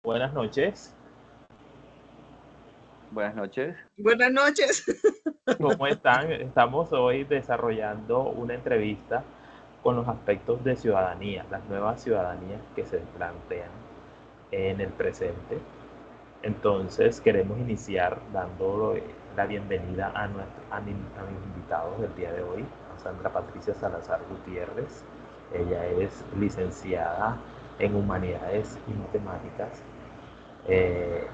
Buenas noches, Buenas noches. Buenas noches. ¿cómo están? Estamos hoy desarrollando una entrevista con los aspectos de ciudadanía, las nuevas ciudadanías que se plantean en el presente. Entonces queremos iniciar dando la bienvenida a mis invitados del día de hoy, a Sandra Patricia Salazar Gutiérrez. Ella es licenciada en Humanidades y Matemáticas. eh,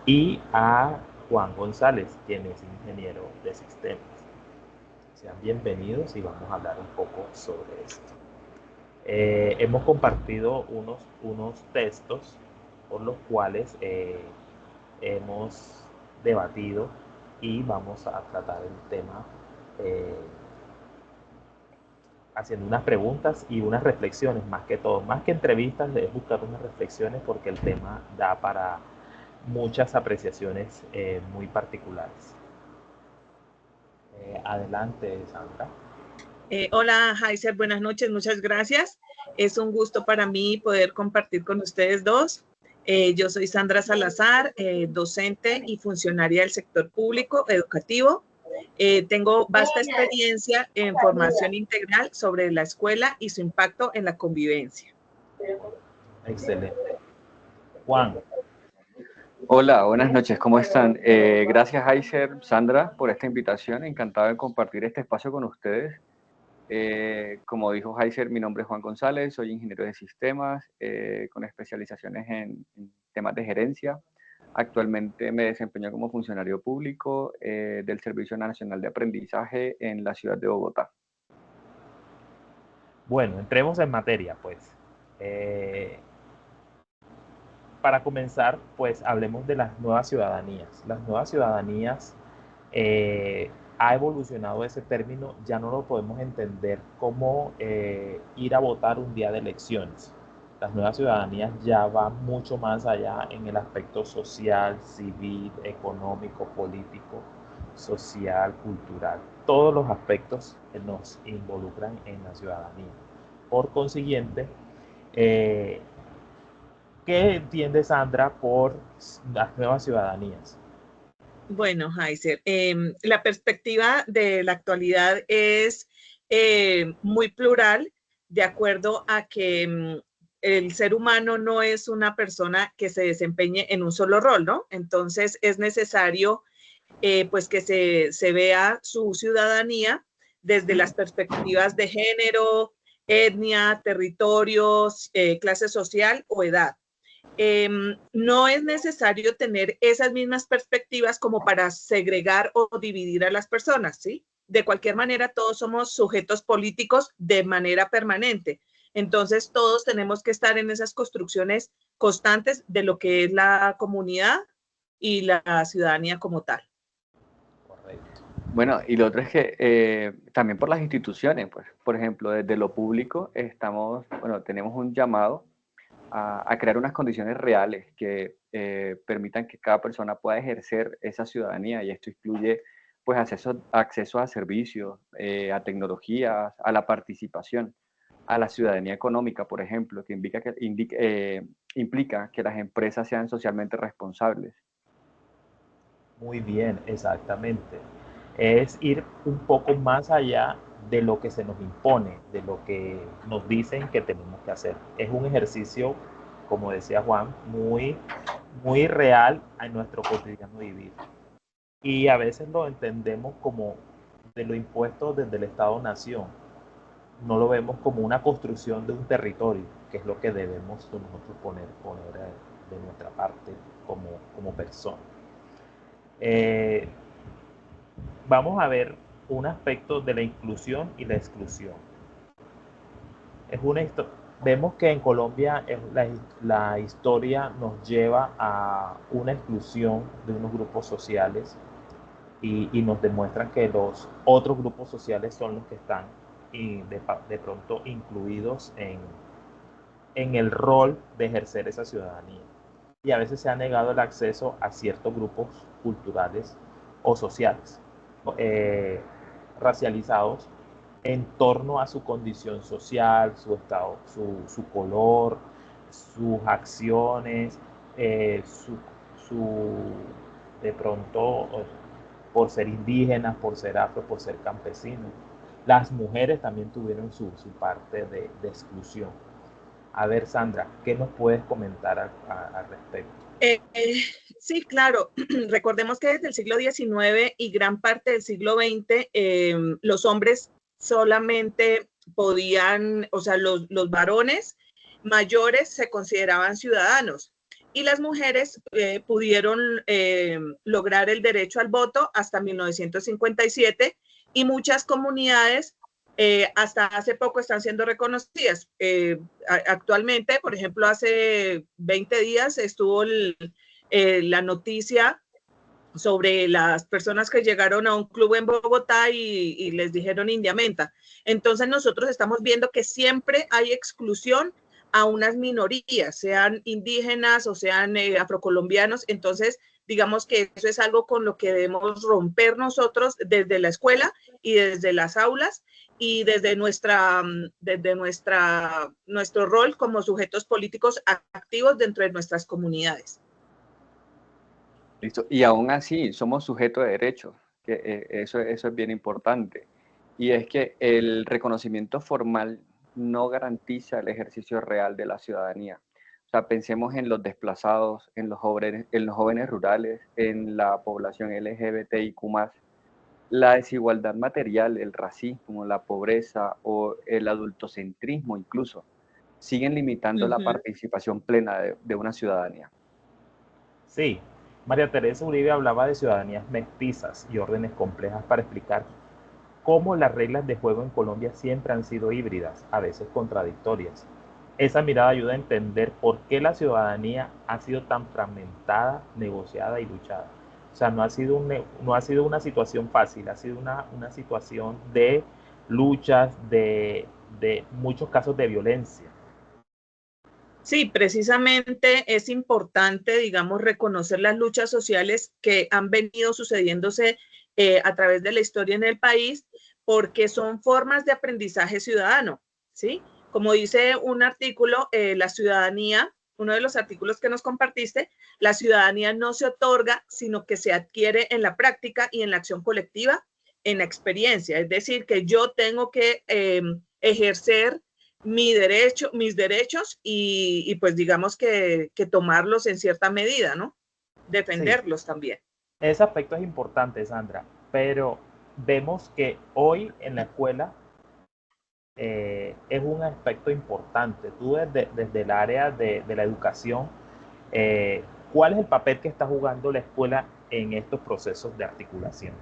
y a Juan González, quien es ingeniero de sistemas. Sean bienvenidos y vamos a hablar un poco sobre esto. Hemos compartido unos textos por los cuales hemos debatido y vamos a tratar el tema eh, haciendo unas preguntas y unas reflexiones, más que todo, más que entrevistas, es buscar unas reflexiones porque el tema da para muchas apreciaciones muy particulares. Adelante, Sandra. Hola, Heiser, buenas noches, muchas gracias. Es un gusto para mí poder compartir con ustedes dos. Yo soy Sandra Salazar, docente y funcionaria del sector público educativo. Tengo vasta experiencia en formación integral sobre la escuela y su impacto en la convivencia. Excelente. Juan. Hola, buenas noches, ¿cómo están? Gracias, Aiser, Sandra, por esta invitación. Encantado de compartir este espacio con ustedes. Como dijo Heiser, mi nombre es Juan González, soy ingeniero de sistemas con especializaciones en temas de gerencia. Actualmente me desempeño como funcionario público del Servicio Nacional de Aprendizaje en la ciudad de Bogotá. Bueno, entremos en materia, pues. Para comenzar, pues hablemos de las nuevas ciudadanías. Las nuevas ciudadanías ha evolucionado ese término, ya no lo podemos entender como ir a votar un día de elecciones. Las nuevas ciudadanías ya van mucho más allá en el aspecto social, civil, económico, político, social, cultural. Todos los aspectos que nos involucran en la ciudadanía. Por consiguiente, ¿qué entiende Sandra por las nuevas ciudadanías? Bueno, Heiser, la perspectiva de la actualidad es muy plural, de acuerdo a que el ser humano no es una persona que se desempeñe en un solo rol, ¿no? Entonces es necesario pues que se vea su ciudadanía desde las perspectivas de género, etnia, territorios, clase social o edad. No es necesario tener esas mismas perspectivas como para segregar o dividir a las personas, ¿sí? De cualquier manera, todos somos sujetos políticos de manera permanente. Entonces, todos tenemos que estar en esas construcciones constantes de lo que es la comunidad y la ciudadanía como tal. Correcto. Bueno, y lo otro es que también por las instituciones, pues, por ejemplo, desde lo público tenemos un llamado a crear unas condiciones reales que permitan que cada persona pueda ejercer esa ciudadanía y esto incluye pues acceso a servicios, a tecnologías, a la participación, a la ciudadanía económica, por ejemplo, que implica que las empresas sean socialmente responsables. Muy bien, exactamente. Es ir un poco más allá de lo que se nos impone, de lo que nos dicen que tenemos que hacer. Es un ejercicio, como decía Juan, muy real en nuestro cotidiano vivir. Y a veces lo entendemos como de lo impuesto desde el Estado-Nación. No lo vemos como una construcción de un territorio, que es lo que debemos nosotros poner de nuestra parte como persona. Eh, Vamos a ver un aspecto de la inclusión y la exclusión. Es una Vemos que en Colombia la historia nos lleva a una exclusión de unos grupos sociales y nos demuestran que los otros grupos sociales son los que están de pronto incluidos en el rol de ejercer esa ciudadanía. Y a veces se ha negado el acceso a ciertos grupos culturales o sociales eh, racializados en torno a su condición social, su estado, su color, sus acciones, eh, su, su- de pronto, por ser indígenas, por ser afro, por ser campesinos. Las mujeres también tuvieron su parte de exclusión. A ver, Sandra, ¿qué nos puedes comentar al respecto? Sí, claro. Recordemos que desde el siglo XIX y gran parte del siglo XX, los hombres solamente podían, o sea, los varones mayores se consideraban ciudadanos y las mujeres pudieron lograr el derecho al voto hasta 1957 y muchas comunidades hasta hace poco están siendo reconocidas. Actualmente, por ejemplo, hace 20 días estuvo la noticia sobre las personas que llegaron a un club en Bogotá y les dijeron indiamenta. Entonces nosotros estamos viendo que siempre hay exclusión a unas minorías, sean indígenas o sean afrocolombianos. Entonces, digamos que eso es algo con lo que debemos romper nosotros desde la escuela y desde las aulas y nuestro rol como sujetos políticos activos dentro de nuestras comunidades. Listo. Y aún así somos sujetos de derechos, que eso es bien importante. Y es que el reconocimiento formal no garantiza el ejercicio real de la ciudadanía. O sea, pensemos en los desplazados, en los jóvenes rurales, en la población LGBTIQ+. La desigualdad material, el racismo, la pobreza o el adultocentrismo incluso, siguen limitando la participación plena de una ciudadanía. Sí, María Teresa Uribe hablaba de ciudadanías mestizas y órdenes complejas para explicar cómo las reglas de juego en Colombia siempre han sido híbridas, a veces contradictorias. Esa mirada ayuda a entender por qué la ciudadanía ha sido tan fragmentada, negociada y luchada. O sea, no ha sido una situación fácil, ha sido una situación de luchas, de muchos casos de violencia. Sí, precisamente es importante, digamos, reconocer las luchas sociales que han venido sucediéndose a través de la historia en el país, porque son formas de aprendizaje ciudadano, ¿sí? Como dice un artículo, la ciudadanía, uno de los artículos que nos compartiste, la ciudadanía no se otorga, sino que se adquiere en la práctica y en la acción colectiva, en la experiencia. Es decir, que yo tengo que ejercer mis derechos y pues digamos que tomarlos en cierta medida, ¿no? Sí, Defenderlos también. ese aspecto es importante, Sandra, pero vemos que hoy en la escuela es un aspecto importante. Tú desde el área de la educación, eh, ¿cuál es el papel que está jugando la escuela en estos procesos de articulación?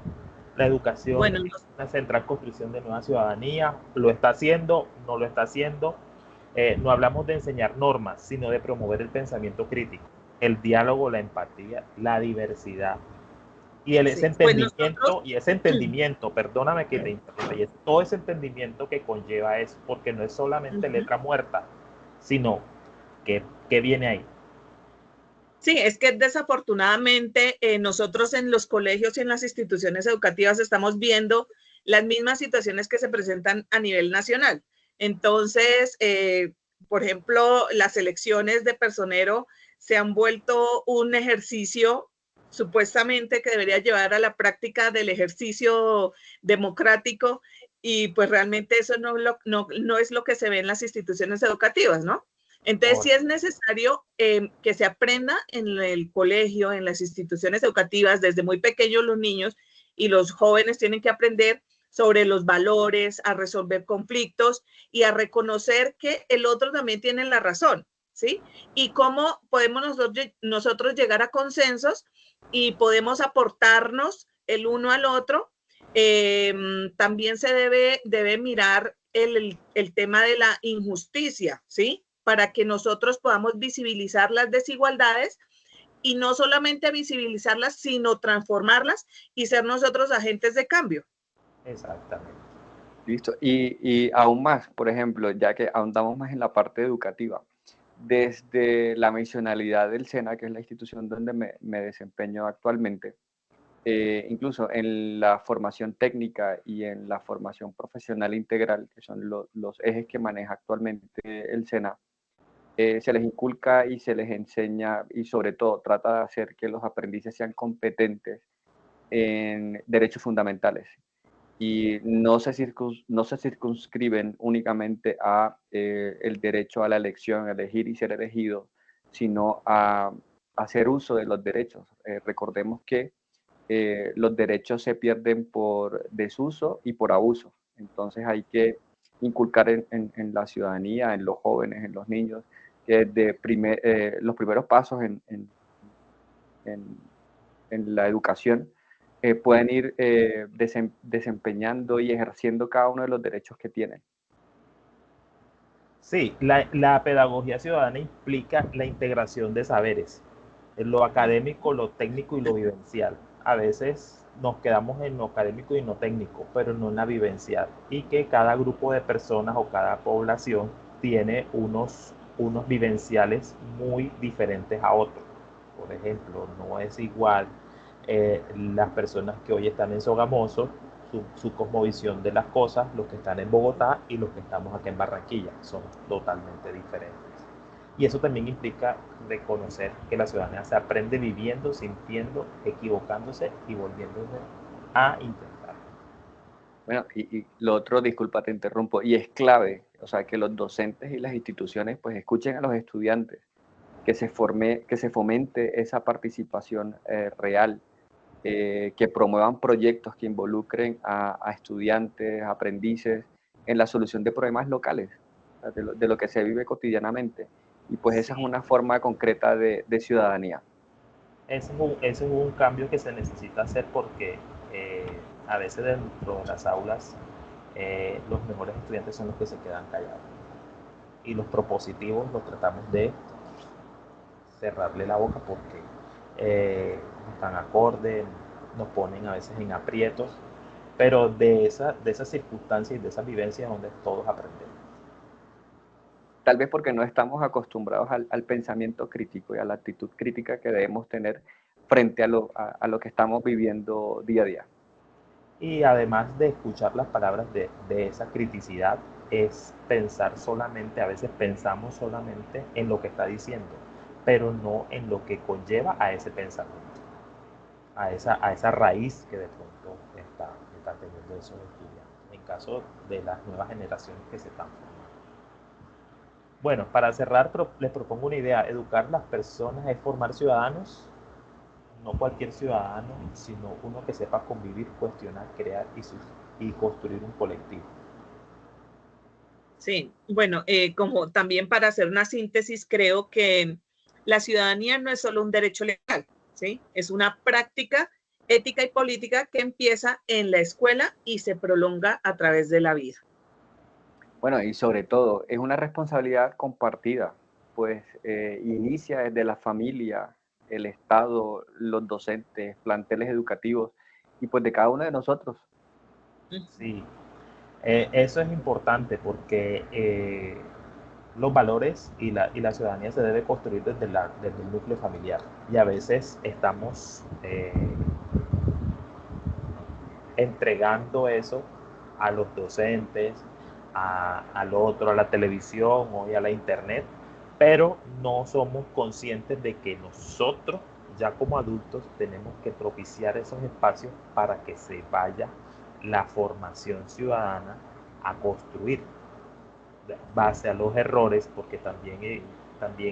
La educación Bueno, es una central construcción de nueva ciudadanía, lo está haciendo, no lo está haciendo. No hablamos de enseñar normas, sino de promover el pensamiento crítico, el diálogo, la empatía, la diversidad sí, pues nosotros, ese entendimiento, perdóname que te interrumpa, y es todo ese entendimiento que conlleva eso, porque no es solamente letra muerta, sino que viene ahí. sí, es que desafortunadamente nosotros en los colegios y en las instituciones educativas estamos viendo las mismas situaciones que se presentan a nivel nacional. Entonces, por ejemplo, las elecciones de personero se han vuelto un ejercicio supuestamente que debería llevar a la práctica del ejercicio democrático y pues realmente eso no es lo que se ve en las instituciones educativas, ¿no? Entonces, Oh, sí es necesario que se aprenda en el colegio, en las instituciones educativas, desde muy pequeños los niños y los jóvenes tienen que aprender sobre los valores, a resolver conflictos y a reconocer que el otro también tiene la razón, ¿sí? Y cómo podemos nosotros llegar a consensos y podemos aportarnos el uno al otro. También se debe mirar el tema de la injusticia, ¿sí? Para que nosotros podamos visibilizar las desigualdades y no solamente visibilizarlas, sino transformarlas y ser nosotros agentes de cambio. exactamente. Listo. Y aún más, por ejemplo, ya que ahondamos más en la parte educativa, desde la misionalidad del SENA, que es la institución donde me desempeño actualmente, incluso en la formación técnica y en la formación profesional integral, que son los ejes que maneja actualmente el SENA, se les inculca y se les enseña y sobre todo trata de hacer que los aprendices sean competentes en derechos fundamentales y no se circunscriben únicamente a el derecho a la elección, a elegir y ser elegido, sino a hacer uso de los derechos. Recordemos que los derechos se pierden por desuso y por abuso. Entonces hay que inculcar en la ciudadanía, en los jóvenes, en los niños, que desde los primeros pasos en, en la educación pueden ir desempeñando y ejerciendo cada uno de los derechos que tienen. Sí, la pedagogía ciudadana implica la integración de saberes, en lo académico, lo técnico y lo vivencial. A veces nos quedamos en lo académico y no técnico, pero no en la vivencial. Y que cada grupo de personas o cada población tiene unos vivenciales muy diferentes a otros. Por ejemplo, no es igual las personas que hoy están en Sogamoso, su cosmovisión de las cosas, los que están en Bogotá y los que estamos aquí en Barranquilla, son totalmente diferentes. Y eso también implica reconocer que la ciudadanía se aprende viviendo, sintiendo, equivocándose y volviéndose a intentar. Bueno, y lo otro, disculpa, te interrumpo, y es clave, o sea, que los docentes y las instituciones pues escuchen a los estudiantes, que se fomente esa participación real, que promuevan proyectos que involucren a estudiantes, aprendices en la solución de problemas locales, de lo que se vive cotidianamente. Y pues esa es Sí, una forma concreta de ciudadanía. ese es un cambio que se necesita hacer porque a veces dentro de las aulas los mejores estudiantes son los que se quedan callados. Y los propositivos los tratamos de cerrarle la boca porque no están acorde, nos ponen a veces en aprietos, pero de esas circunstancias y de esas vivencias donde todos aprendemos. Tal vez porque no estamos acostumbrados al pensamiento crítico y a la actitud crítica que debemos tener frente a lo que estamos viviendo día a día. Y además de escuchar las palabras de esa criticidad, es pensar solamente, a veces pensamos solamente en lo que está diciendo, pero no en lo que conlleva a ese pensamiento, a esa raíz que de pronto está teniendo esos estudiantes, en caso de las nuevas generaciones que se están formando. Bueno, para cerrar, les propongo una idea. Educar a las personas es formar ciudadanos, no cualquier ciudadano, sino uno que sepa convivir, cuestionar, crear y construir un colectivo. Sí, bueno, como también para hacer una síntesis, creo que la ciudadanía no es solo un derecho legal, ¿sí? Es una práctica ética y política que empieza en la escuela y se prolonga a través de la vida. Bueno, y sobre todo, es una responsabilidad compartida, pues inicia desde la familia, el Estado, los docentes, planteles educativos y pues de cada uno de nosotros. Sí, eso es importante porque los valores y la ciudadanía se debe construir desde el núcleo familiar. Y a veces estamos entregando eso a los docentes, al otro, a la televisión o a la internet, pero no somos conscientes de que nosotros, ya como adultos, tenemos que propiciar esos espacios para que se vaya la formación ciudadana a construir base a los errores, porque también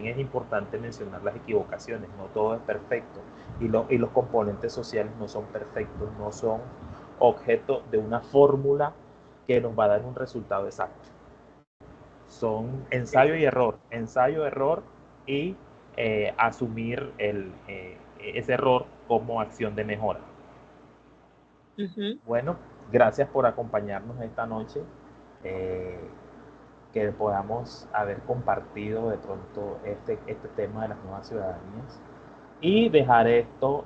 es importante mencionar las equivocaciones, no todo es perfecto y los componentes sociales no son perfectos, no son objeto de una fórmula que nos va a dar un resultado exacto. Son ensayo, error y asumir ese error como acción de mejora. Uh -huh. Bueno, gracias por acompañarnos esta noche. Eh, que podamos haber compartido de pronto este tema de las nuevas ciudadanías y dejar esto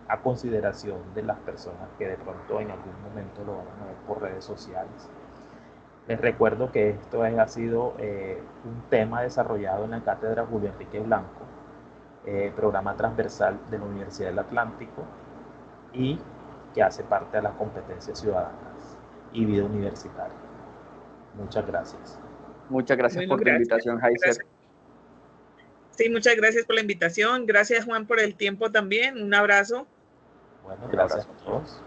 a consideración de las personas que de pronto en algún momento lo van a ver por redes sociales. Les recuerdo que esto ha sido un tema desarrollado en la Cátedra Julio Enrique Blanco, programa transversal de la Universidad del Atlántico y que hace parte de las competencias ciudadanas y vida universitaria. Muchas gracias. Muchas gracias Bueno, por tu gracias. invitación, Heiser. Sí, muchas gracias por la invitación. Gracias, Juan, por el tiempo también. Un abrazo. Bueno, gracias a todos.